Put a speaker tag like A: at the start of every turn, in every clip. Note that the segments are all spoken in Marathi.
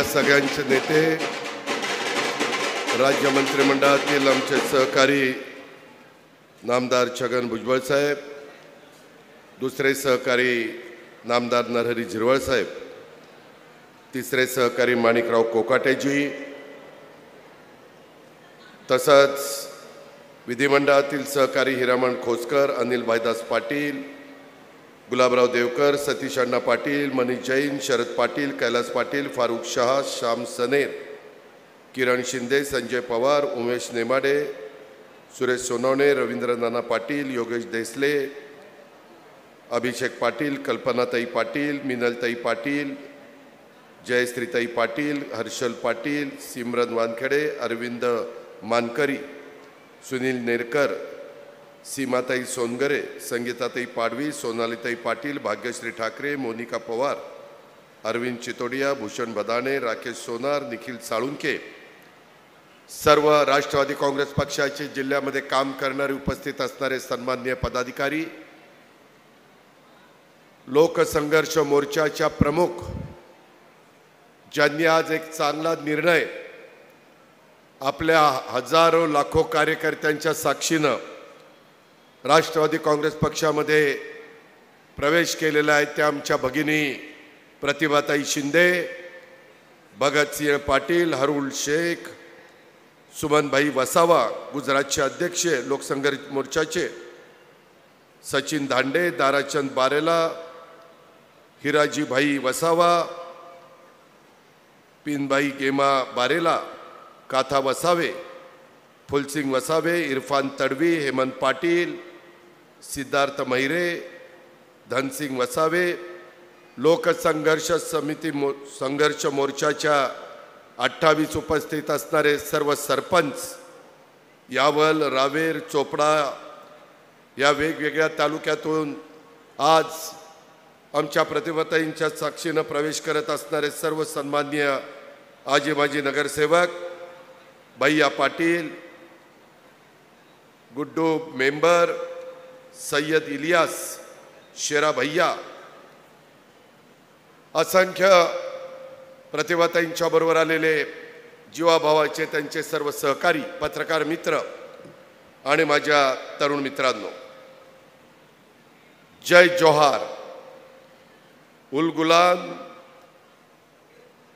A: सगळ्यांचे नेते, राज्य मंत्रिमंडळातील आमचे सहकारी नामदार छगन भुजबळ साहेब, दुसरे सहकारी नामदार नरहरी झिरवळ साहेब, तिसरे सहकारी माणिकराव कोकाटेजी, तसंच विधिमंडळातील सहकारी हिरामण खोसकर, अनिल भाईदास पाटील, गुलाबराव देवकर, सतीश अण्णा पाटील, मनीष जैन, शरद पाटील, कैलास पाटील, फारुख शाह, श्याम सनेर, किरण शिंदे, संजय पवार, उमेश नेमाडे, सुरेश सोनवणे, रवींद्र नाना पाटील, योगेश देसले, अभिषेक पाटील, कल्पनाताई पाटील, मिनलताई पाटील, जयश्रीताई पाटील, हर्षल पाटील, सिमरन वानखेडे, अरविंद मानकरी, सुनील नेरकर, सीमाताई सोनगरे, संगीताताई पाडवी, सोनालीताई पाटील, भाग्यश्री ठाकरे, मोनिका पवार, अरविंद चितोडिया, भूषण बदाणे, राकेश सोनार, निखिल साळुंके, सर्व राष्ट्रवादी काँग्रेस पक्षाचे जिल्ह्यामध्ये काम करणारे उपस्थित असणारे सन्माननीय पदाधिकारी, लोकसंघर्ष मोर्चाच्या प्रमुख, ज्यांनी आज एक चांगला निर्णय आपल्या हजारो लाखो कार्यकर्त्यांच्या साक्षीनं राष्ट्रवादी काँग्रेस पक्षामध्ये प्रवेश केलेला आहे, त्या आमच्या भगिनी प्रतिभाताई शिंदे, भगतसिंह पाटील, हरुल शेख, सुमनभाई वसावा, गुजरातचे अध्यक्ष लोकसंघर्ष मोर्चाचे, सचिन धांडे, दाराचंद बारेला, हिराजीभाई वसावा, पिनबाई गेमा बारेला, काथा वसावे, फुलसिंग वसावे, इरफान तडवी, हेमंत पाटील, सिद्धार्थ महिरे, धनसिंग वसावे, लोकसंघर्ष समिती संघर्ष मोर्चाच्या 28 उपस्थित असणारे सर्व सरपंच, यावल, रावेर, चोपडा या वेगवेगळ्या तालुक्यातून आज आमच्या प्रतिभाताईंच्या साक्षीनं प्रवेश करत असणारे सर्व सन्माननीय आजी माजी नगरसेवक, भैया पाटील, गुड्डू मेंबर, सय्यद इलियास, शेरा भैया, असंख्य प्रतिभाताईंच्या बरोबर आलेले जीवाभावाचे त्यांचे सर्व सहकारी, पत्रकार मित्र आणि माझ्या तरुण मित्रांनो, जय जोहार. उल गुलाम,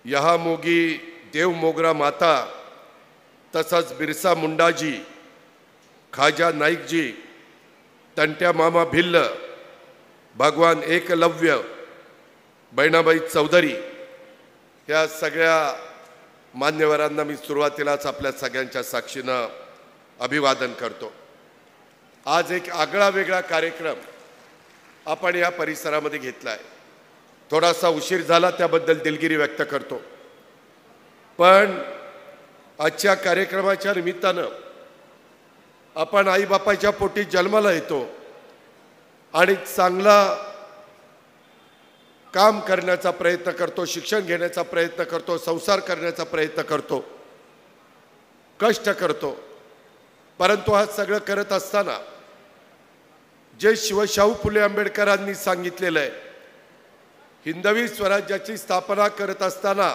A: यहा मोगी देव मोगरा माता, तसंच बिरसा मुंडाजी, खाजा नाईकजी, तंट्या मामा भिल्ल, भगवान एकलव्य, बहिणाबाई चौधरी, या सगळ्या मान्यवरांना मी सुरुवातीलाच आपल्या सगळ्यांच्या साक्षीनं अभिवादन करतो. आज एक आगळा वेगळा कार्यक्रम आपण या परिसरामध्ये घेतला आहे. थोडासा उशीर झाला, त्याबद्दल दिलगिरी व्यक्त करतो. पण आजच्या कार्यक्रमाच्या निमित्तानं आपण आईबापाच्या पोटी जन्माला येतो आणि चांगला काम करण्याचा प्रयत्न करतो, शिक्षण घेण्याचा प्रयत्न करतो, संसार करण्याचा प्रयत्न करतो, कष्ट करतो. परंतु हा सगळं करत असताना जे शाहू फुले आंबेडकरांनी सांगितलेलं आहे, हिंदवी स्वराज्याची स्थापना करत असताना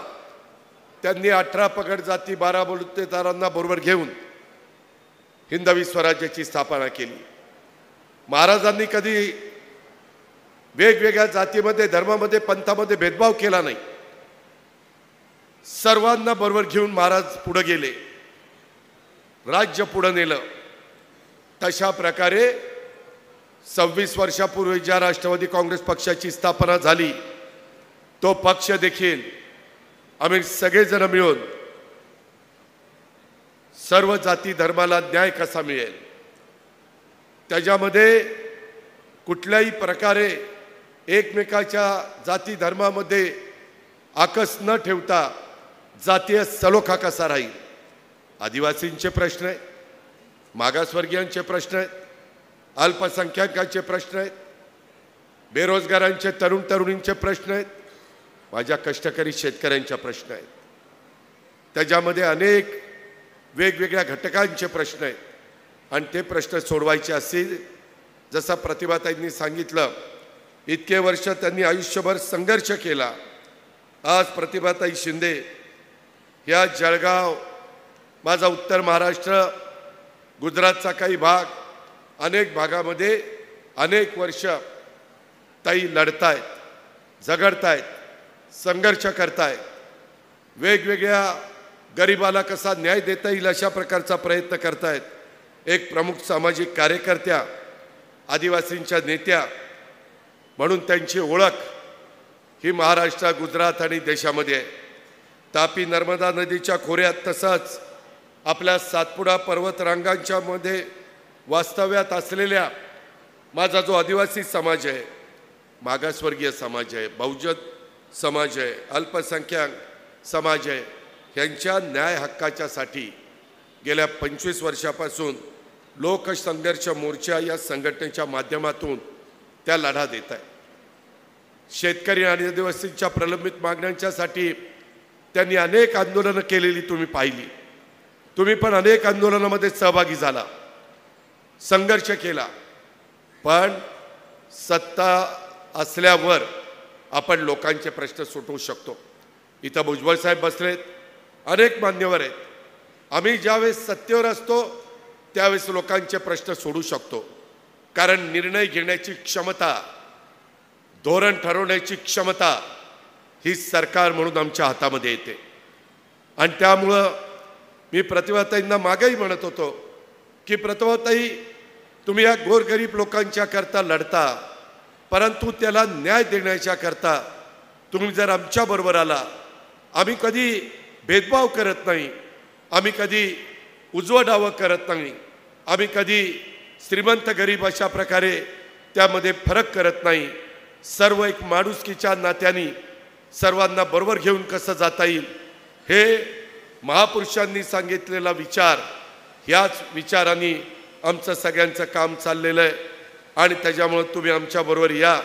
A: त्यांनी 18 पगड जाती 12 बलुतेदारांना बरोबर घेऊन हिंदवी स्वराज्याची स्थापना केली. महाराजांनी कधी वेगवेगळ्या जातीमध्ये, धर्मामध्ये, पंथामध्ये भेदभाव केला नाही. सर्वांना बरोबर घेऊन महाराज पुढे गेले, राज्य पुढे नेलं. तशा प्रकारे 26 वर्षापूर्वी ज्या राष्ट्रवादी काँग्रेस पक्षाची स्थापना झाली, तो पक्ष देखील आम्ही सगळेजण मिळून सर्व जाती धर्माला न्याय कसा मिळेल, त्याच्यामध्ये कुठल्याही प्रकारे एकमेकाच्या जाती धर्मामध्ये आकस न ठेवता जातीय सलोखा कसा राहील, आदिवासींचे प्रश्न आहेत, मागासवर्गीयांचे प्रश्न आहेत, अल्पसंख्याकांचे प्रश्न आहेत, बेरोजगारांचे तरुण तरुणींचे प्रश्न आहेत, माझ्या कष्टकरी शेतकऱ्यांचे प्रश्न आहेत. त्याच्यामध्ये अनेक वेगवेगळ्या घटकांचे प्रश्न आहेत आणि ते प्रश्न सोडवायचे असतील, जसा प्रतिभाताईंनी सांगितलं, इतके वर्ष त्यांनी आयुष्यभर संघर्ष केला. आज प्रतिभाताई शिंदे या जळगाव, माझा उत्तर महाराष्ट्र, गुजरातचा काही भाग, अनेक भागामध्ये अनेक वर्ष ताई लढतायत, झगडतायत, संघर्ष करतायत, वेगवेगळ्या गरिबाला कसा न्याय देता येईल अशा प्रकारचा प्रयत्न करतायत. एक प्रमुख सामाजिक कार्यकर्त्या, आदिवासींच्या नेत्या म्हणून त्यांची ओळख ही महाराष्ट्र, गुजरात आणि देशामध्ये आहे. तापी नर्मदा नदीच्या खोऱ्यात तसंच आपल्या सातपुडा पर्वतरांगांच्या मध्ये वास्तव्यात असलेल्या माझा जो आदिवासी समाज आहे, मागासवर्गीय समाज आहे, बहुजन समाज आहे, अल्पसंख्याक समाज आहे, यांच्या न्याय हक्काच्यासाठी गेल्या 25 वर्षापासून लोकसंघर्ष मोर्चा या संघटनेच्या माध्यमातून त्या लढा देत आहे. शेतकरी आणि आदिवासींच्या प्रलंबित मागण्यांच्यासाठी त्यांनी अनेक आंदोलनं केलेली तुम्ही पाहिली. तुम्ही पण अनेक आंदोलनामध्ये सहभागी झाला, संघर्ष केला. पण सत्ता असल्यावर आपण लोकांचे प्रश्न सुटवू शकतो. इथं भुजबळ साहेब बसलेत, अनेक मान्यवर आहेत. आम्ही ज्यावेळेस सत्तेवर असतो त्यावेळेस लोकांचे प्रश्न सोडू शकतो, कारण निर्णय घेण्याची क्षमता, धोरण ठरवण्याची क्षमता ही सरकार म्हणून आमच्या हातामध्ये येते. आणि त्यामुळं मी प्रतिभाताईंना मागेही म्हणत होतो की प्रतिभाताई, तुम्ही या गोरगरीब लोकांच्या करता लढता, परंतु त्याला न्याय देण्याच्या करता तुम्ही जर आमच्या बरोबर आला, आम्ही कधी भेदभाव करत नाही, आम्ही कधी उजवं डावं करत नाही, आम्ही कधी श्रीमंत गरीब अशा प्रकारे त्यामध्ये फरक करत नाही. सर्व एक माणुसकीच्या नात्याने सर्वांना बरोबर घेऊन कसं जाता येईल हे महापुरुषांनी सांगितलेला विचार, याच विचारांनी आमचं सगळ्यांचं काम चाललेलं आहे. आणि त्याच्यामुळं तुम्ही आमच्याबरोबर या.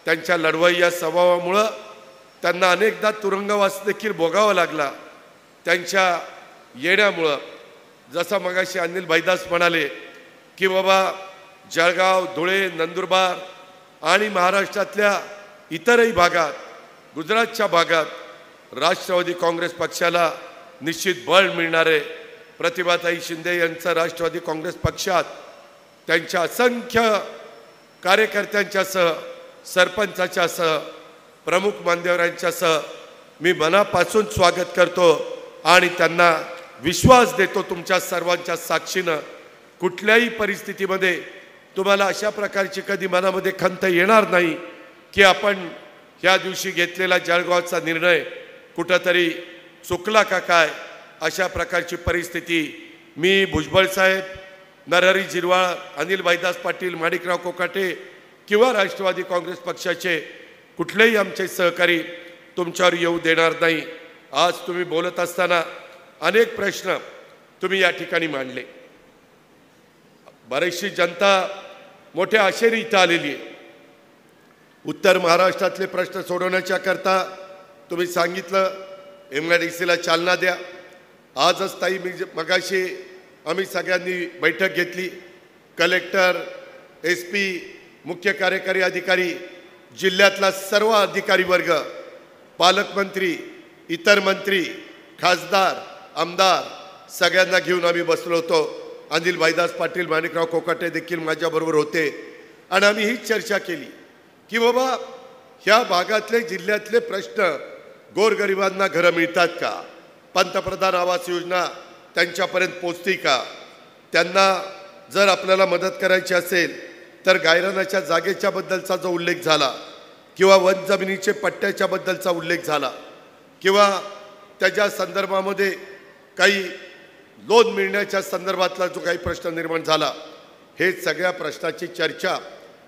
A: त्यांच्या लढवय्या स्वभावामुळं त्यांना अनेकदा तुरुंगवास देखील भोगावा लागला. त्यांच्या येण्यामुळं, जसं मगाशी अनिल भाईदास म्हणाले की बाबा जळगाव, धुळे, नंदुरबार आणि महाराष्ट्रातल्या इतरही भागात, गुजरातच्या भागात राष्ट्रवादी काँग्रेस पक्षाला निश्चित बळ मिळणार आहे. प्रतिभाताई शिंदे यांचं राष्ट्रवादी काँग्रेस पक्षात त्यांच्या असंख्य कार्यकर्त्यांच्यासह, सरपंचाच्यासह, प्रमुख मान्यवरांच्यासह मी मनापासून स्वागत करतो आणि त्यांना विश्वास देतो तुमच्या सर्वांच्या साक्षीनं कुठल्याही परिस्थितीमध्ये तुम्हाला अशा प्रकारची कधी मनामध्ये खंत येणार नाही की आपण ह्या दिवशी घेतलेला जळगावचा निर्णय कुठंतरी चुकला का काय. अशा प्रकारची परिस्थिती मी, भुजबळ साहेब, नरहरी झिरवाळ, अनिल भाईदास पाटील, माणिकराव कोकाटे किंवा राष्ट्रवादी काँग्रेस पक्षाचे कुठलेही आमचे सहकारी तुमच्यावर येऊ देणार नाही. आज तुम्ही बोलत असताना अनेक प्रश्न तुम्ही या ठिकाणी मांडले. बरीचशी जनता मोठ्या आशेने इथं आलेली आहे. उत्तर महाराष्ट्रातले प्रश्न सोडवण्याच्या करता तुम्ही सांगितलं MIDCला चालना द्या. आजच ताई मगाशी आम्ही सगळ्यांनी बैठक घेतली. कलेक्टर, SP, मुख्य कार्यकारी अधिकारी, जिल्ह्यातला सर्व अधिकारी वर्ग, पालकमंत्री, इतर मंत्री, खासदार, आमदार सगळ्यांना घेऊन आम्ही बसलो होतो. अनिल भाईदास पाटील, माणिकराव कोकाटे देखील माझ्याबरोबर होते. आणि आम्ही ही चर्चा केली की बाबा ह्या भागातले, जिल्ह्यातले प्रश्न, गोरगरिबांना घरं मिळतात का, पंतप्रधान आवास योजना त्यांच्यापर्यंत पोचती का, त्यांना जर आपल्याला मदत करायची असेल तर गायरानाच्या जागेच्या बद्दलचा जो उल्लेख झाला किंवा वन जमिनीचे पट्ट्याच्या बद्दलचा उल्लेख झाला किंवा त्याच्या संदर्भामध्ये काही लोन मिळण्याच्या संदर्भातला जो काही प्रश्न निर्माण झाला, हे सगळ्या प्रश्नाची चर्चा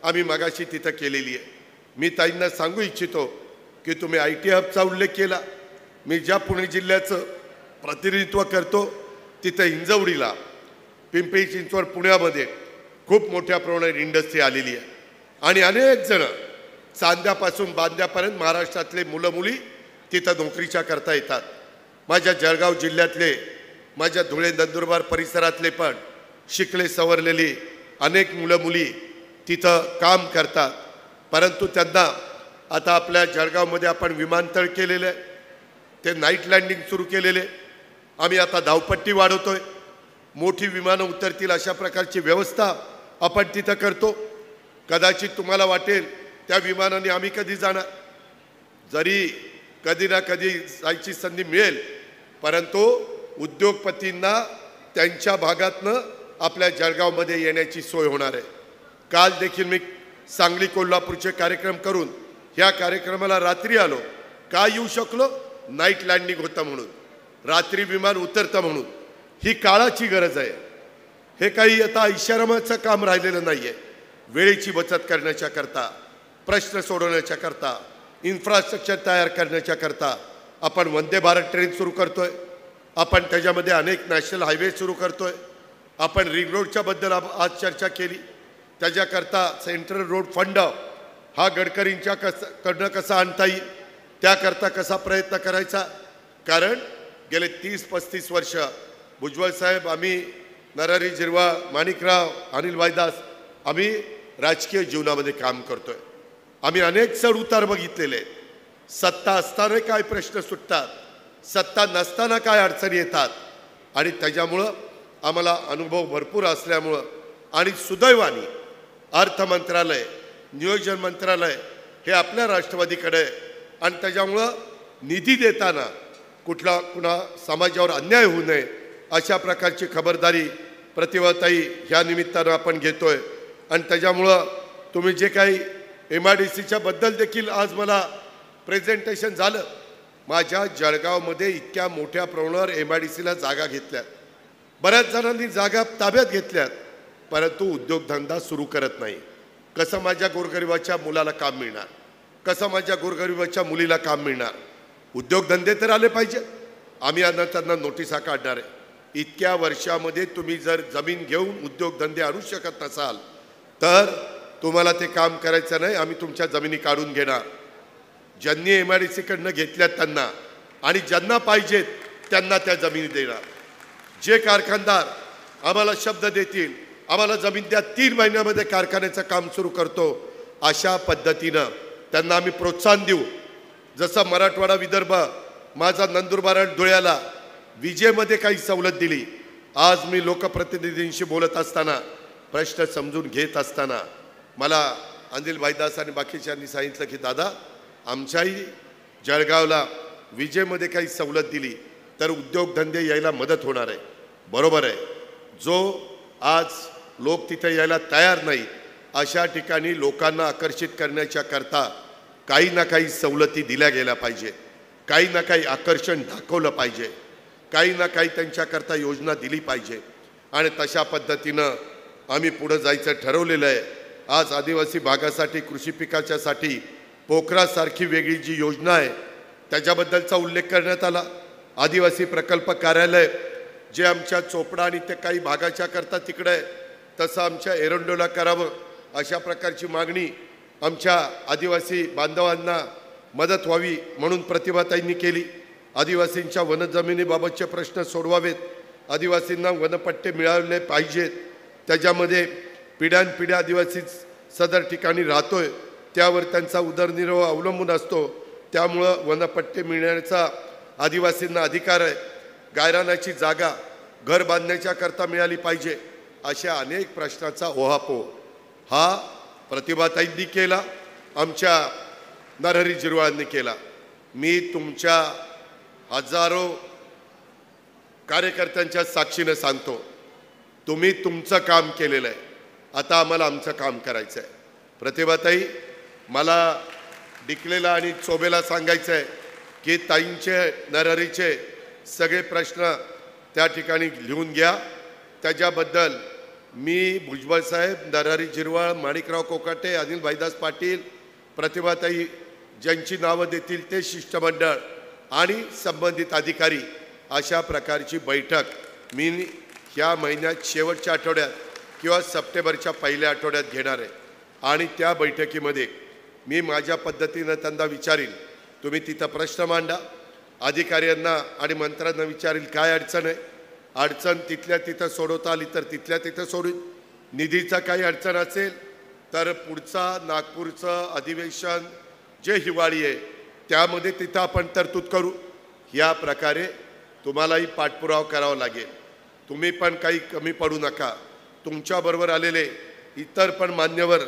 A: आम्ही मगाशी तिथं केलेली आहे. मी ताईंना सांगू इच्छितो की तुम्ही IT हबचा उल्लेख केला. मी ज्या पुणे जिल्ह्याचं प्रतिनिधित्व करतो तिथं हिंजवडीला, पिंपरी चिंचवड, पुण्यामध्ये खूप मोठ्या प्रमाणात इंडस्ट्री आलेली आहे आणि अनेक जण चांद्यापासून बांद्यापर्यंत महाराष्ट्रातले मुलं मुली तिथं नोकरीच्या करता येतात. माझ्या जळगाव जिल्ह्यातले, माझ्या धुळे, नंदुरबार परिसरातले पण शिकले सवरलेली अनेक मुलं मुली तिथं काम करतात. परंतु त्यांना आता आपल्या जळगावमध्ये आपण विमानतळ केलेलं आहे, ते नाईट लँडिंग सुरू केलेले, आम्ही आता धावपट्टी वाढवतोय, मोठी विमानं उतरतील अशा प्रकारची व्यवस्था आपण तिथं करतो। कदाचित तुम्हाला वाटेल त्या विमानाने आम्ही कधी जाणार, जरी कधी ना कधी जायची संधी मिळेल, परंतु उद्योगपतींना त्यांच्या भागातनं आपल्या जळगावमध्ये येण्याची सोय होणार आहे। काल देखील मी सांगली कोल्हापूरचे कार्यक्रम करून ह्या कार्यक्रमाला रात्री आलो। का येऊ शकलो? नाईट लँडिंग होतं म्हणून, रात्री विमान उतरतं म्हणून। ही काळाची गरज आहे, हे काही आता इशारामाचं काम राहिलेलं नाही आहे। वेळेची बचत करण्याच्या करता, प्रश्न सोडवण्याच्या करता, इन्फ्रास्ट्रक्चर तयार करण्याच्या करता आपण वंदे भारत ट्रेन सुरू करतोय, आपण त्याच्यामध्ये अनेक नॅशनल हायवे सुरू करतोय, आपण रिंग रोडच्या बद्दल आज चर्चा केली, त्याच्याकरता सेंट्रल रोड फंड हा गडकरींच्या कडनं कसा आणता येईल त्याकरता कसा प्रयत्न करायचा। कारण गेले 30-35 वर्ष भुजबळ साहेब, आम्ही नरहरी झिरवाळ, माणिकराव, अनिल वायदास, आम्ही राजकीय जीवनामध्ये काम करतोय। आम्ही अनेक चढ उतार बघितलेले आहेत। सत्ता असताना काय प्रश्न सुटतात, सत्ता नसताना काय अडचणी येतात, आणि त्याच्यामुळं आम्हाला अनुभव भरपूर असल्यामुळं आणि सुदैवाने अर्थ मंत्रालय, नियोजन मंत्रालय हे आपल्या राष्ट्रवादीकडे, आणि त्याच्यामुळं निधी देताना कुणा समाजावर अन्याय होऊ नये अशा प्रकारची खबरदारी प्रतिभाताई ह्या निमित्तानं आपण घेतोय। आणि त्याच्यामुळं तुम्ही जे काही MIDCच्या बद्दल देखील आज मला प्रेझेंटेशन झालं, माझ्या जळगावमध्ये इतक्या मोठ्या प्रमाणावर MIDCला जागा घेतल्यात, बऱ्याच जणांनी जागा ताब्यात घेतल्यात, परंतु उद्योगधंदा सुरू करत नाही। कसं माझ्या गोरगरिबाच्या मुलाला काम मिळणार, कसं माझ्या गोरगरिबाच्या मुलीला काम मिळणार? उद्योगधंदे तर आले पाहिजे। आम्ही आता त्यांना नोटिसा काढणार आहे। इतक्या वर्षामध्ये तुम्ही जर जमीन घेऊन उद्योगधंदे आणू शकत नसाल तर तुम्हाला ते काम करायचं नाही, आम्ही तुमच्या जमिनी काढून घेणार। ज्यांनी MIDCकडनं घेतल्यात त्यांना, आणि ज्यांना पाहिजेत त्यांना त्या जमिनी देणार। जे कारखानदार आम्हाला शब्द देतील, आम्हाला जमीन द्या, 3 महिन्यामध्ये कारखान्याचं काम सुरू करतो, अशा पद्धतीनं त्यांना आम्ही प्रोत्साहन देऊ। जसं मराठवाडा, विदर्भ, माझा नंदुरबार आणि धुळ्याला विजेमध्ये काही सवलत दिली। आज मी लोकप्रतिनिधींशी बोलत असताना, प्रश्न समजून घेत असताना मला अनिल वायदास आणि बाकीच्यांनी सांगितलं की दादा, आमच्याही जळगावला विजेमध्ये काही सवलत दिली तर उद्योगधंदे यायला मदत होणार आहे। बरोबर आहे, जो आज लोक तिथे यायला तयार नाही अशा ठिकाणी लोकांना आकर्षित करण्याच्या करता काही ना काही सवलती दिल्या गेल्या पाहिजे, काही ना काही आकर्षण दाखवलं पाहिजे, काही ना काही त्यांच्याकरता योजना दिली पाहिजे, आणि तशा पद्धतीनं आम्ही पुढे जायचं ठरवलेलं आहे। आज आदिवासी भागासाठी कृषी पिकाच्यासाठी पोखरासारखी वेगळी जी योजना आहे त्याच्याबद्दलचा उल्लेख करण्यात आला। आदिवासी प्रकल्प कार्यालय जे आमच्या चोपडा आणि ते काही भागाच्या करता तिकडे आहे, तसं आमच्या एरंडोला करावं अशा प्रकारची मागणी आमच्या आदिवासी बांधवांना मदत व्हावी म्हणून प्रतिभाताईंनी केली। आदिवासींच्या वनजमिनीबाबतचे प्रश्न सोडवावेत, आदिवासींना वनपट्टे मिळाले पाहिजेत, त्याच्यामध्ये पिढ्यानपिढ्या आदिवासी सदर ठिकाणी राहतोय, त्यावर त्यांचा उदरनिर्वाह अवलंबून असतो, त्यामुळं वनपट्टे मिळण्याचा आदिवासींना अधिकार आहे। गायरानाची जागा घर बांधण्याच्या करता मिळाली पाहिजे, अशा अनेक प्रश्नाचा ओहापोह हा प्रतिभाताईंनी केला, आमच्या नरहरी झिरवाळांनी केला। मी तुमच्या हजारो कार्यकर्त्यांच्या साक्षीने सांगतो, तुम्ही तुमचं काम केलेलं आहे, आता आम्हाला आमचं काम करायचं आहे। प्रतिभाताई, मला डिकलेला आणि चोबेला सांगायचं आहे की ताईंचे, नरहरीचे सगळे प्रश्न त्या ठिकाणी लिहून घ्या। त्याच्याबद्दल मी भुजबळ साहेब, नरहरी झिरवाळ, माणिकराव कोकाटे, अनिल वायदास पाटील, प्रतिभाताई ज्यांची नावं देतील ते शिष्टमंडळ आणि संबंधित अधिकारी अशा प्रकारची बैठक मी ह्या महिन्यात शेवटच्या आठवड्यात किंवा सप्टेंबरच्या पहिल्या आठवड्यात घेणार आहे। आणि त्या बैठकीमध्ये मी माझ्या पद्धतीनं त्यांना विचारील, तुम्ही तिथं प्रश्न मांडा, अधिकाऱ्यांना आणि मंत्र्यांना विचारील काय अडचण आहे, अडचण तिथल्या तिथं सोडवता आली तर तिथल्या तिथं सोडून, निधीचा काही अडचण असेल तर पुढचा नागपूरचं अधिवेशन जे हिवाळी आहे त्यामध्ये तिथं आपण तरतूद करू। या प्रकारे तुम्हालाही पाठपुरावा करावा लागेल. तुम्ही पण काही कमी पडू नका. तुमच्याबरोबर आलेले इतर पण मान्यवर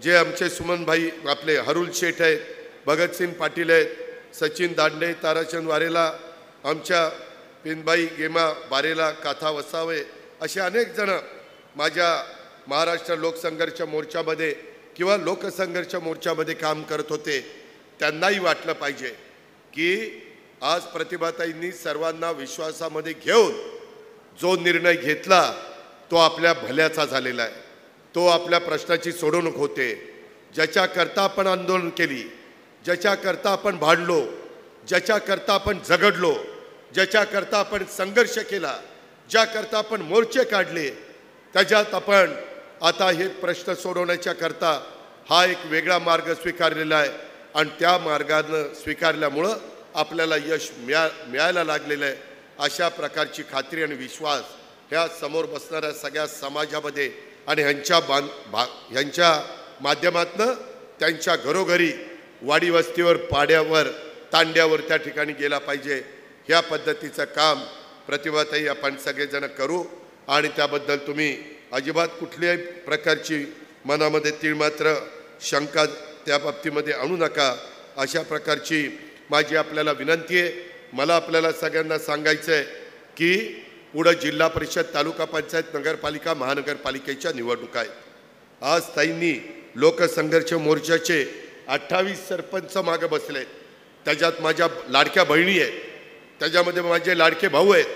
A: जे आमचे सुमनभाई आपले हरुल शेठ आहेत, भगतसिंग पाटील आहेत, सचिन दांडे, ताराचंद वारेला, आमच्या पिनबाई गेमा बारेला, काथा वसावे असे अनेक जण माझ्या महाराष्ट्र लोकसंघर्ष मोर्चामध्ये किंवा लोकसंघर्ष मोर्चामध्ये काम करत होते. त्यांनाही वाटलं पाहिजे की आज प्रतिभाताईंनी सर्वांना विश्वासामध्ये घेऊन जो निर्णय घेतला तो आपल्या भल्याचा झालेला आहे. तो आपल्या प्रश्नाची सोडवणूक होते. ज्याच्याकरता आपण आंदोलन केली, ज्याच्याकरता आपण भांडलो, ज्याच्याकरता आपण झगडलो, ज्याच्याकरता आपण संघर्ष केला, ज्याकरता आपण मोर्चे काढले, त्याच्यात आपण आता हे प्रश्न सोडवण्याच्या करता हा एक वेगळा मार्ग स्वीकारलेला आहे. आणि त्या मार्गानं स्वीकारल्यामुळं आपल्याला यश मिळायला लागलेलं आहे. अशा प्रकारची खात्री आणि विश्वास ह्या समोर बसणाऱ्या सगळ्या समाजामध्ये आणि ह्यांच्या माध्यमातून त्यांच्या घरोघरी, वाडी वस्तीवर, पाड्यावर, तांड्यावर त्या ठिकाणी गेला पाहिजे. ह्या पद्धतीचं काम प्रतिभाताई आपण सगळेजण करू. आणि त्याबद्दल तुम्ही अजिबात कुठल्याही प्रकारची मनामध्ये तीळमात्र शंका त्या बाबतीमध्ये आणू नका. अशा प्रकारची माझी आपल्याला विनंती आहे. मला आपल्याला सगळ्यांना सांगायचं आहे की पुढं जिल्हा परिषद, तालुका पंचायत, नगरपालिका, महानगरपालिकेच्या निवडणुका आहेत. आज ताईंनी लोकसंघर्ष मोर्चाचे 28 सरपंच मागे बसले. त्याच्यात माझ्या लाडक्या बहिणी आहेत, त्याच्यामध्ये माझे लाडके भाऊ आहेत.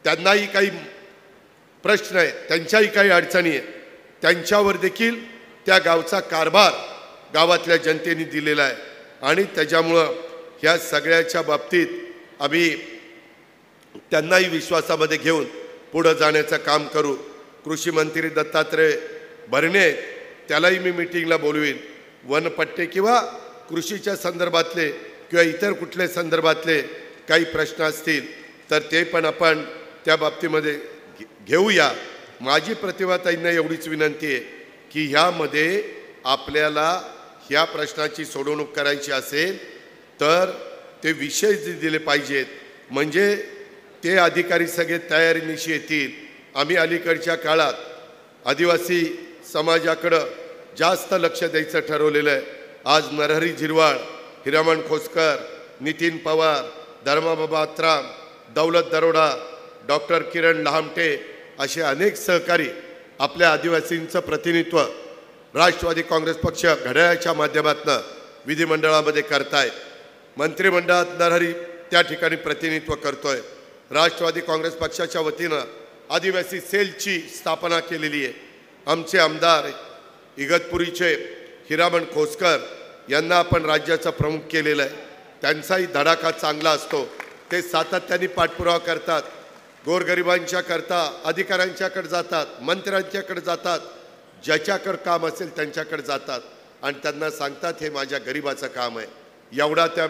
A: त्यांनाही काही प्रश्न आहेत, त्यांच्याही काही अडचणी आहेत. त्यांच्यावर देखील त्या गावचा कारभार गावातल्या जनतेने दिलेला आहे. आणि त्याच्यामुळं ह्या सगळ्याच्या बाबतीत आम्ही त्यांनाही विश्वासामध्ये घेऊन पुढं जाण्याचं काम करू. कृषी मंत्री दत्तात्रय भरणे त्यालाही मी मीटिंगला बोलवीन. वनपट्टे किंवा कृषीच्या संदर्भातले किंवा इतर कुठल्या संदर्भातले काही प्रश्न असतील तर ते पण आपण त्या बाबतीमध्ये घेऊया. माझी प्रतिभाताईंना एवढीच विनंती आहे की ह्यामध्ये आपल्याला ह्या प्रश्नाची सोडवणूक करायची असेल तर ते विषय दिले पाहिजेत. म्हणजे ते अधिकारी सगळे तयारीनिशी येतील. आम्ही अलीकडच्या काळात आदिवासी समाजाकडं जास्त लक्ष द्यायचं ठरवलेलं आहे. आज नरहरी झिरवाळ, हिरामण खोसकर, नितीन पवार, धर्माबाबा आत्राम, दौलत दरोडा, डॉक्टर किरण लहामटे असे अनेक सहकारी आपल्या आदिवासींचं प्रतिनिधित्व राष्ट्रवादी काँग्रेस पक्ष घड्याळाच्या माध्यमातून विधिमंडळामध्ये करतायत. मंत्रिमंडळात नरहरी त्या ठिकाणी प्रतिनिधित्व करतोय. राष्ट्रवादी काँग्रेस पक्षाच्या वतीनं आदिवासी सेलची स्थापना केलेली आहे. आमचे आमदार इगतपुरीचे हिरामण खोसकर यांना आपण राज्याचा प्रमुख केलेला आहे. त्यांचाही धडाका चांगला असतो. ते सातत्याने पाठपुरावा करतात. गोरगरिबांच्या करता अधिकाऱ्यांच्याकडे जातात, मंत्र्यांच्याकडे जातात, ज्याच्याकडे काम असेल त्यांच्याकडे जातात आणि त्यांना सांगतात हे माझ्या गरिबाचं काम आहे. एवढा त्या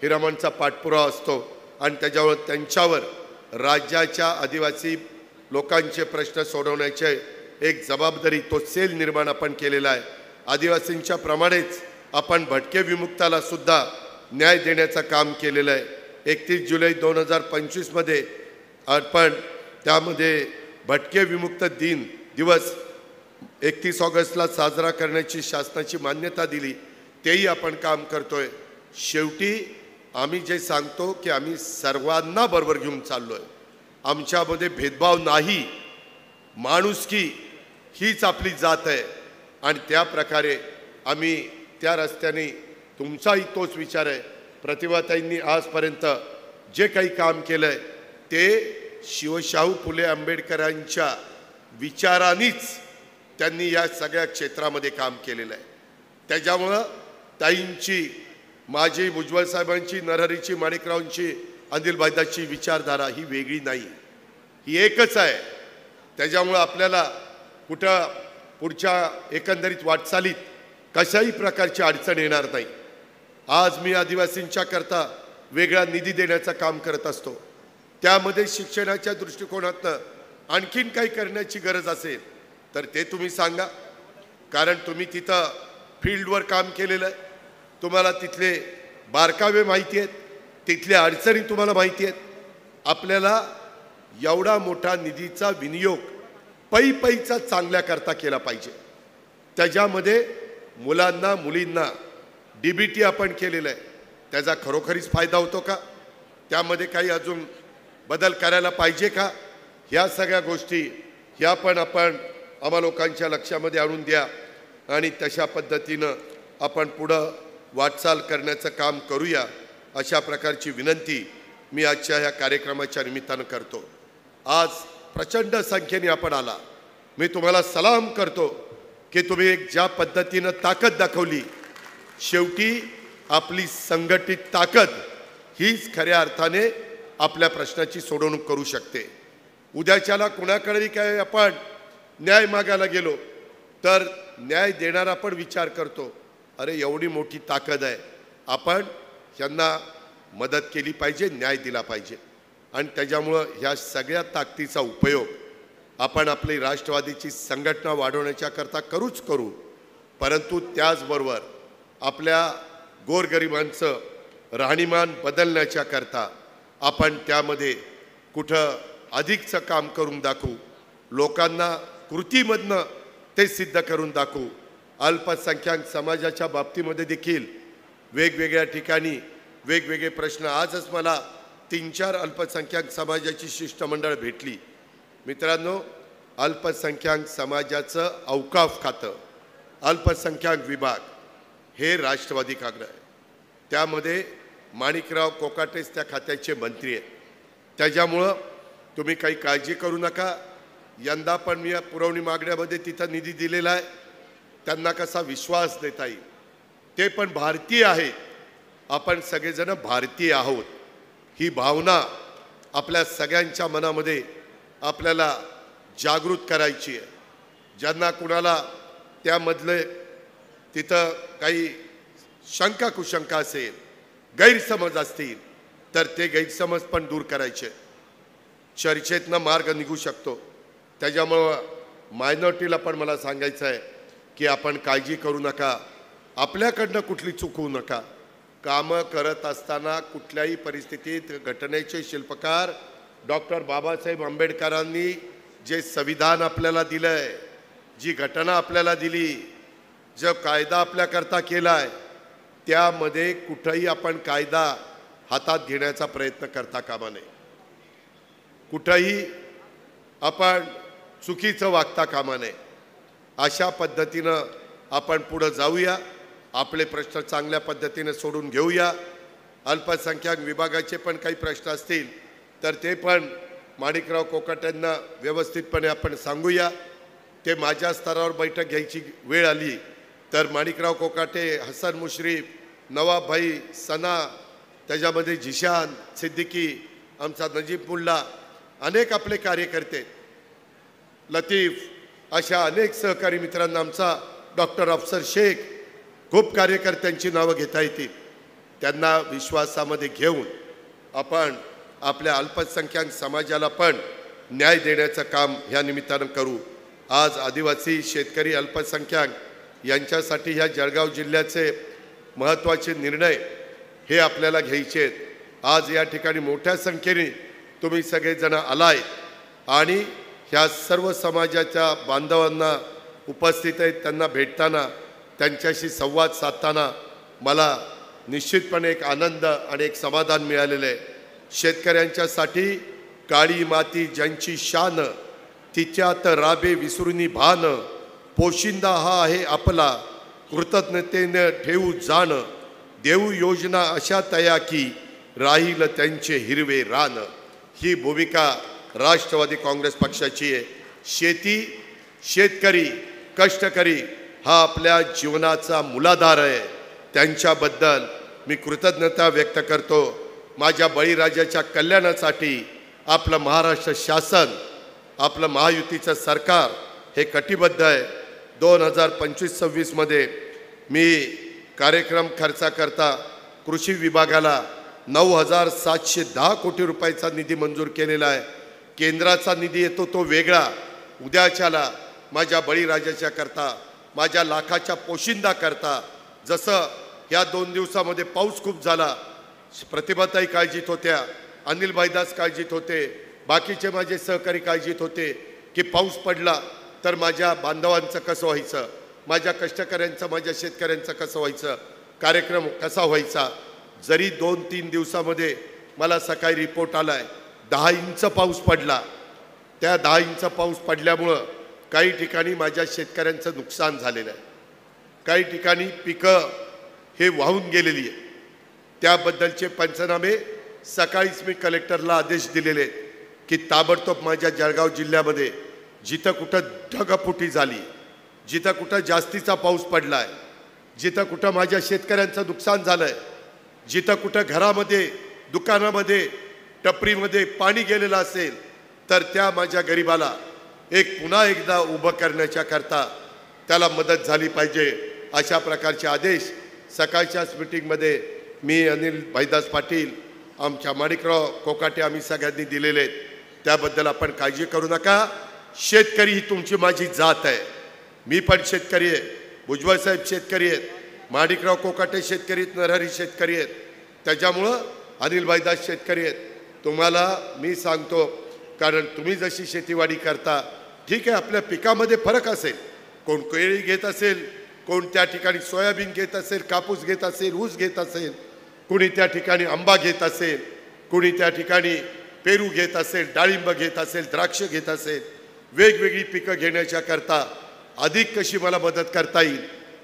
A: हिरामणचा पाठपुरावा असतो. आणि त्याच्यावर त्यांच्यावर राज्याच्या आदिवासी लोकांचे प्रश्न सोडवण्याचे एक जबाबदारी तो सेल निर्माण आपण केलेला आहे. आदिवासींच्या प्रमाणेच आपण भटके विमुक्ताला सुद्धा न्याय देण्याचं काम केलेलं आहे. 31 जुलै 2025 आपण त्यामध्ये भटके विमुक्त दिवस 31 ऑगस्टला साजरा करण्याची शासनाची मान्यता दिली. तेही आपण काम करतोय. शेवटी आम्ही जे सांगतो की आम्ही सर्वांना बरोबर घेऊन चाललोय. आमच्यामध्ये भेदभाव नाही. माणुसकी हीच आपली जात आहे. आणि त्या प्रकारे आम्ही त्या रस्त्याने तुमचाही तोच विचार आहे. प्रतिभाताईंनी आजपर्यंत जे काही काम केलं आहे ते शिवशाहू फुले आंबेडकरांच्या विचारांनीच त्यांनी या सगळ्या क्षेत्रामध्ये काम केलेलं आहे. त्याच्यामुळं ताईंची, माझी, भुजबळ साहेबांची, नरहरीची, माणिकरावांची, अनिल भाईदाची विचारधारा ही वेगळी नाही, ही एकच आहे. त्याच्यामुळं आपल्याला कुठं पुढच्या एकंदरीत वाटचालीत कशाही प्रकारची अडचण येणार नाही. आज मी आदिवासींच्या करता वेगळा निधी देण्याचं काम करत असतो. त्यामध्ये शिक्षणाच्या दृष्टिकोनातनं आणखीन काही करण्याची गरज असेल तर ते तुम्ही सांगा. कारण तुम्ही तिथं फील्डवर काम केलेलं आहे. तुम्हाला तिथले बारकावे माहिती आहेत, तिथल्या अडचणी तुम्हाला माहिती आहेत. आपल्याला एवढा मोठा निधीचा विनियोग पैचा चांगल्या करता केला पाहिजे। त्याच्यामध्ये मुलांना मुलींना DBT आपण केलेला आहे, त्याचा खरोखरीच फायदा होतो का? त्यामध्ये काही अजून बदल करायला पाहिजे का? ह्या सगळ्या गोष्टी ह्या पण आपण आम्हा लोकांच्या लक्षामध्ये आणून द्या आणि तशा पद्धतीनं आपण पुढं वाटचाल करण्याचं काम करूया, अशा प्रकारची विनंती मी आजच्या ह्या कार्यक्रमाच्या निमित्तानं करतो। आज प्रचंड संख्येने आपण आला, मी तुम्हाला सलाम करतो की तुम्ही एक ज्या पद्धतीनं ताकद दाखवली, शेवटी आपली संघटित ताकद हीच खऱ्या अर्थाने आपल्या प्रश्नाची सोडवणूक करू शकते। उद्याच्याला कुणाकडे काय आपण न्याय मागायला गेलो तर न्याय देणारा पण विचार करतो, अरे एवढी मोठी ताकद आहे, आपण यांना मदत केली पाहिजे, न्याय दिला पाहिजे। आणि त्याच्यामुळं ह्या सगळ्या ताकदीचा उपयोग आपण आपली राष्ट्रवादीची संघटना वाढवण्याच्या करता करूच करू, परंतु त्याचबरोबर आपल्या गोरगरिबांचं राहणीमान बदलण्याच्या करता आपण त्यामध्ये कुठं अधिकचं काम करून दाखवू, लोकांना कृतीमधनं ते सिद्ध करून दाखवू। अल्पसंख्याक समाजाच्या बाबतीमध्ये देखील वेगवेगळ्या ठिकाणी वेगवेगळे प्रश्न, आजच मला 3-4 अल्पसंख्याक समाजाची शिष्टमंडळ भेटली। मित्रांनो, अल्पसंख्याक समाजाचं औकाफ खातं, अल्पसंख्याक विभाग हे राष्ट्रवादी कागद आहे, त्यामध्ये माणिकराव कोकाटेच त्या खात्याचे मंत्री आहेत। त्याच्यामुळं तुम्ही काही काळजी करू नका। यंदा पण मी पुरवणी मागण्यामध्ये तिथं निधी दिलेला आहे, त्यांना कसा विश्वास देता येईल, ते पण भारतीय आहेत, आपण सगळेजण भारतीय आहोत, ही भावना आपल्या सगळ्यांच्या मनामध्ये आपल्याला जागृत करायची आहे। ज्यांना कुणाला त्यामधले तिथं काही शंका कुशंका असेल, गैरसमज असतील, तर ते गैरसमज पण दूर करायचे, चर्चेतनं मार्ग निघू शकतो। त्याच्यामुळं मायनॉरिटीला पण मला सांगायचं आहे की आपण काळजी करू नका, आपल्याकडनं कुठली चूक होऊ नका। कामं करत असताना कुठल्याही परिस्थितीत घटनेचे शिल्पकार डॉक्टर बाबासाहेब आंबेडकरांनी जे संविधान आपल्याला दिलं आहे, जी घटना आपल्याला दिली, जो कायदा आपल्याकरता केला आहे, त्यामध्ये कुठंही आपण कायदा हातात घेण्याचा प्रयत्न करता कामा नये, कुठंही आपण चुकीचं वागता कामा नये। अशा पद्धतीनं आपण पुढे जाऊया, आपले प्रश्न चांगल्या पद्धतीने सोडून घेऊया। अल्पसंख्याक विभागाचे पण काही प्रश्न असतील तर ते पण माणिकराव कोकाटेंना व्यवस्थितपणे आपण सांगूया। ते माझ्या स्तरावर बैठक घ्यायची वेळ आली तर माणिकराव कोकाटे, हसन मुश्रीफ, नवाब भाई, सना, त्याच्यामध्ये जिशान सिद्दीकी, आमचा नजीब मुल्ला, अनेक आपले कार्यकर्ते, लतीफ, अशा अनेक सहकारी मित्रांना, आमचा डॉक्टर अफसर शेख, खूप कार्यकर्त्यांची नावं घेता येतील, त्यांना विश्वासामध्ये घेऊन आपण आपल्या अल्पसंख्याक समाजाला पण न्याय देण्याचं काम ह्या निमित्तानं करू। आज आदिवासी, शेतकरी, अल्पसंख्याक यांच्यासाठी ह्या जळगाव जिल्ह्याचे महत्त्वाचे निर्णय हे आपल्याला घ्यायचे आहेत। आज या ठिकाणी मोठ्या संख्येने तुम्ही सगळेजण आलाय आणि ह्या सर्व समाजाच्या बांधवांना उपस्थित आहेत, त्यांना भेटताना, त्यांच्याशी संवाद साधताना मला निश्चितपणे एक आनंद आणि एक समाधान मिळालेलं आहे। शेतकऱ्यांच्यासाठी काळी माती ज्यांची शान, तिच्यात राबे विसरुनी भान, पोशिंदा हा आहे आपला, कृतज्ञतेने ठेवू जाण, देऊ योजना अशा तया की राहील त्यांचे हिरवे रान। ही भूमिका राष्ट्रवादी काँग्रेस पक्षाची आहे। शेती, शेतकरी, कष्टकरी हा आपल्या जीवनाचा मूलाधार आहे, त्यांच्याबद्दल मी कृतज्ञता व्यक्त करतो। माझ्या बळीराजाच्या कल्याणासाठी आपलं महाराष्ट्र शासन, आपलं महायुतीचं सरकार हे कटिबद्ध आहे। 2025-26 मध्ये मी कार्यक्रम खर्चाकरता कृषी विभागाला 9,710 कोटी रुपयाचा निधी मंजूर केलेला आहे। केंद्राचा निधी येतो तो वेगळा, उद्याच्याला माझ्या बळीराजाच्या करता, माझ्या लाखाच्या पोशिंदा करता, जसं ह्या 2 दिवसामध्ये पाऊस खूप झाला, प्रतिभाताई काळजीत होत्या, अनिल भाईदास काळजीत होते, बाकीचे माझे सहकारी काळजीत होते की पाऊस पडला तर माझ्या बांधवांचं कसं व्हायचं, माझ्या कष्टकऱ्यांचं, माझ्या शेतकऱ्यांचं कसं व्हायचं, कार्यक्रम कसा व्हायचा. जरी 2-3 दिवसामध्ये मला सकाळी रिपोर्ट आला आहे 10 इंच पाऊस पडला. त्या 10 इंच पाऊस पडल्यामुळं काही ठिकाणी माझ्या शेतकऱ्यांचं नुकसान झालेलं आहे, काही ठिकाणी पिकं हे वाहून गेलेली आहे. त्याबद्दलचे पंचनामे सकाळीच मी कलेक्टरला आदेश दिलेले की ताबडतोब माझ्या जळगाव जिल्ह्यामध्ये जिथं कुठं ढगफुटी झाली, जिथं कुठं जास्तीचा पाऊस पडला आहे, जिथं कुठं माझ्या शेतकऱ्यांचं नुकसान झालं आहे, जिथं कुठं घरामध्ये, दुकानामध्ये, टपरीमध्ये पाणी गेलेलं असेल तर त्या माझ्या गरिबाला पुन्हा एकदा उभं करण्याच्या करता त्याला मदत झाली पाहिजे. अशा प्रकारचे आदेश सकाळच्याच मीटिंगमध्ये मी, अनिल भाईदास पाटील, आमच्या माणिकराव कोकाटे आम्ही सगळ्यांनी दिलेले आहेत. त्याबद्दल आपण काळजी करू नका. शेतकरी ही तुमची माझी जात आहे. मी पण शेतकरी आहे, भुजबळ साहेब शेतकरी आहेत, माणिकराव कोकाटे शेतकरी आहेत, नरहरी शेतकरी आहेत, त्याच्यामुळं अनिल भाईदास शेतकरी आहेत. तुम्हाला मी सांगतो, कारण तुम्ही जशी शेतीवाडी करता, ठीक आहे, आपल्या पिकामध्ये फरक असेल, कोण केळी घेत असेल, कोण त्या ठिकाणी सोयाबीन घेत असेल, कापूस घेत असेल, ऊस घेत असेल, कुणी त्या ठिकाणी आंबा घेत असेल, कुणी त्या ठिकाणी पेरू घेत असेल, डाळिंब घेत असेल, द्राक्ष घेत असेल. वेगवेगळी पिकं घेण्याच्या करता अधिक कशी मला मदत करता येईल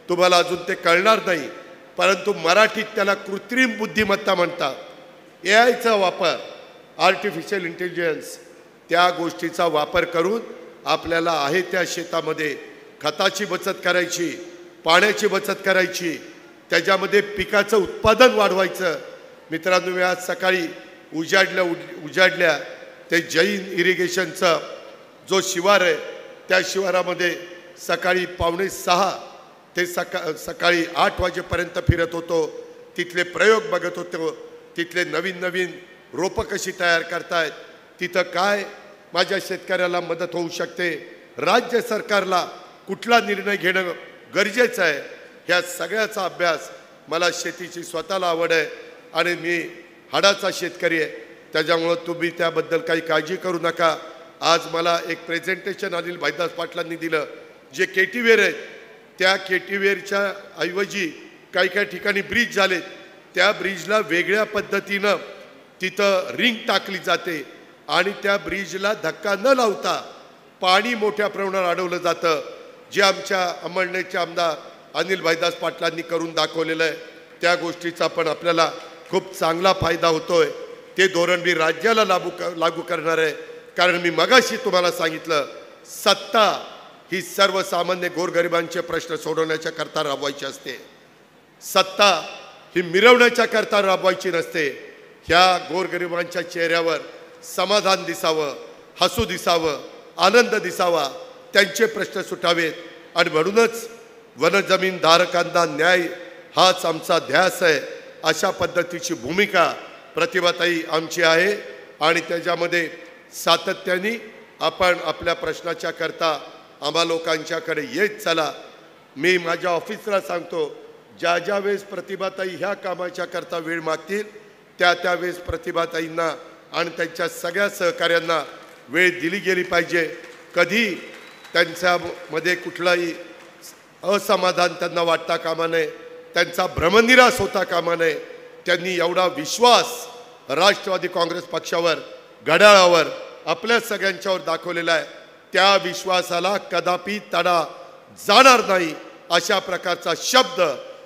A: तुम्हाला अजून ते कळणार नाही, परंतु मराठीत त्याला कृत्रिम बुद्धिमत्ता म्हणतात. AIचा वापर, आर्टिफिशियल इंटेलिजन्स, त्या गोष्टीचा वापर करून आपल्याला आहे त्या शेतामध्ये खताची बचत करायची, पाण्याची बचत करायची, त्याच्यामध्ये पिकाचं उत्पादन वाढवायचं. मित्रांनो, मी आज सकाळी उजाडल्या ते जैन इरिगेशनचं जो शिवार आहे, त्या शिवारामध्ये सकाळी 5:45 ते सकाळी 8 वाजेपर्यंत फिरत होतो. तिथले प्रयोग बघत होतो, तिथले नवीन नवीन रोपं कशी तयार करतायत, तिथं काय माझ्या शेतकऱ्याला मदत होऊ शकते, राज्य सरकारला कुठला निर्णय घेणं गरजेचं आहे, ह्या सगळ्याचा अभ्यास. मला शेतीची स्वतःला आवड आहे आणि मी हाडाचा शेतकरी आहे, त्याच्यामुळं तुम्ही त्याबद्दल काही काळजी करू नका. आज मला एक प्रेझेंटेशन अनिल भाईदास पाटलांनी दिलं, जे केटीवेर आहेत त्या केटीवेरच्या ऐवजी काही काही ठिकाणी ब्रिज झाले, त्या ब्रिजला वेगळ्या पद्धतीनं तिथं रिंग टाकली जाते आणि त्या ब्रिजला धक्का न लावता पाणी मोठ्या प्रमाणावर अडवलं जातं, जे आमच्या अंमळनेरचे आमदार अनिल भाईदास पाटलांनी करून दाखवलेलं आहे. त्या गोष्टीचा पण आपल्याला खूप चांगला फायदा होतोय. ते धोरण मी राज्याला लागू करणार आहे, कारण मी मगाशी तुम्हाला सांगितलं, सत्ता ही सर्वसामान्य गोरगरिबांचे प्रश्न सोडवण्याच्या करता राबवायची असते, सत्ता ही मिरवण्याच्या करता राबवायची नसते. ह्या गोरगरिबांच्या चेहऱ्यावर समाधान दिसावं, हसू दिसावं, आनंद दिसावा, त्यांचे प्रश्न सुटावेत, आणि म्हणूनच वनजमीन धारकांना न्याय हाच आमचा ध्यास आहे. अशा पद्धतीची भूमिका प्रतिभाताई आमची आहे आणि त्याच्यामध्ये सातत्याने आपण आपल्या प्रश्नाच्या करता आम्हा लोकांच्याकडे येत चला. मी माझ्या ऑफिसला सांगतो, ज्या ज्या वेळेस प्रतिभाताई ह्या कामाच्या करता वेळ मागतील त्या वेळेस प्रतिभाताईंना आणि त्यांच्या सगळ्या सहकाऱ्यांना वेळ दिली गेली पाहिजे. कधी त्यांच्यामध्ये कुठलाही असमाधान त्यांना वाटता कामा नये, त्यांचा भ्रमनिरास होता कामा नये. त्यांनी एवढा विश्वास राष्ट्रवादी काँग्रेस पक्षावर, घड्याळावर, आपल्या सगळ्यांच्यावर दाखवलेला आहे. त्या विश्वासाला कदापि तडा जाणार नाही, अशा प्रकारचा शब्द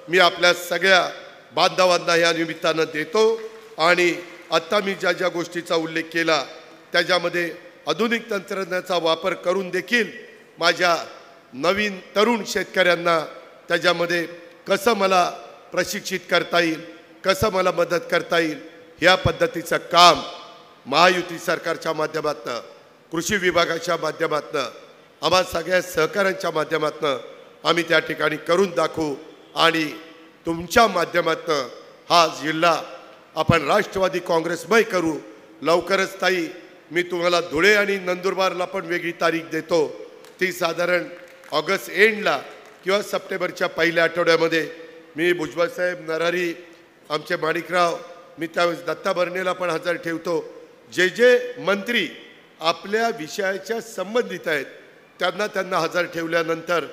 A: मी आपल्या सगळ्या बांधवांना या निमित्तानं देतो. आणि आत्ता मी ज्या ज्या गोष्टीचा उल्लेख केला त्याच्यामध्ये आधुनिक तंत्रज्ञानाचा वापर करून देखील माझ्या नवीन तरुण शेतकऱ्यांना त्याच्यामध्ये कसं मला प्रशिक्षित करता येईल, कसं मला मदत करता येईल, ह्या पद्धतीचं काम महायुती सरकारच्या माध्यमातून, कृषी विभागाच्या माध्यमातून, आम्हा सगळ्या सहकाऱ्यांच्या माध्यमातून आम्ही त्या ठिकाणी करून दाखवू. आणि तुमच्या माध्यमातून हा जिल्हा आपण राष्ट्रवादी काँग्रेसमय करू. लवकरच ताई, मी तुम्हाला धुळे आणि नंदुरबारला पण वेगळी तारीख देतो. ती साधारण ऑगस्ट एंडला किंवा सप्टेंबरच्या पहिल्या आठवड्यामध्ये मी भुजबळ साहेब, नरहरी, आमचे माणिकराव मी त्यावेळेस दत्ता भरणेला पण हजर ठेवतो. जे जे मंत्री आपल्या विषयाच्या संबंधित आहेत त्यांना हजर ठेवल्यानंतर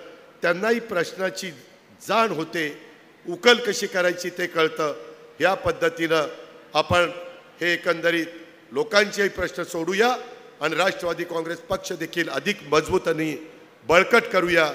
A: त्यांनाही प्रश्नाची जाण होते, उकल कशी करायची ते कळतं. या पद्धतीनं आपण हे एकंदरीत लोकांचेही प्रश्न सोडूया आणि राष्ट्रवादी काँग्रेस पक्ष देखील अधिक मजबूत आणि बळकट करूया.